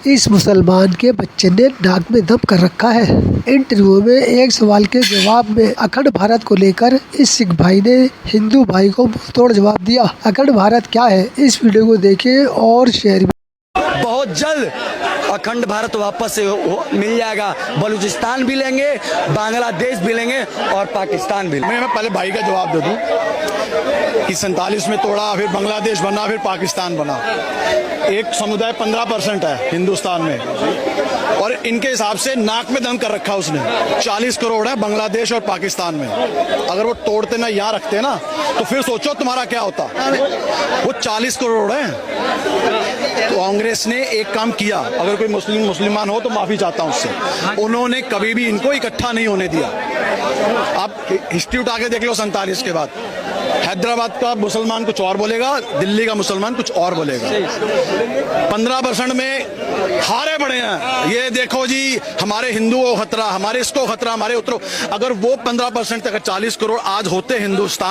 इस मुसलमान के बच्चे ने नाक में दम कर रखा है। इंटरव्यू में एक सवाल के जवाब में अखंड भारत को लेकर इस सिख भाई ने हिंदू भाई को तोड़ जवाब दिया। अखंड भारत क्या है, इस वीडियो को देखें और शेयर। बहुत जल्द अखंड भारत वापस से मिल जाएगा। बलूचिस्तान भी लेंगे, बांग्लादेश भी लेंगे और पाकिस्तान भी। मैं पहले भाई का जवाब दे दूं कि 47 में तोड़ा, फिर बांग्लादेश बना, फिर पाकिस्तान बना। एक समुदाय 15% है हिंदुस्तान में और इनके हिसाब से नाक में दम कर रखा उसने। 40 करोड़ है बांग्लादेश और पाकिस्तान में। अगर वो तोड़ते ना यहाँ रखते ना तो फिर सोचो तुम्हारा क्या होता। वो 40 करोड़ है। तो कांग्रेस ने एक काम किया, अगर कोई मुसलमान हो तो माफी चाहता हूं उससे। उन्होंने कभी भी इनको इकट्ठा नहीं होने दिया। आप हिस्ट्री उठा के देख लो 47 के बाद। हैदराबाद का मुसलमान कुछ और बोलेगा, दिल्ली का मुसलमान कुछ और बोलेगा। 15% में हारे पड़े हैं। ये देखो जी, हमारे हिंदुओं को खतरा, हमारे इसको खतरा, हमारे उत्तरों। अगर वो 15% तक 40 करोड़ आज होते हिंदुस्तान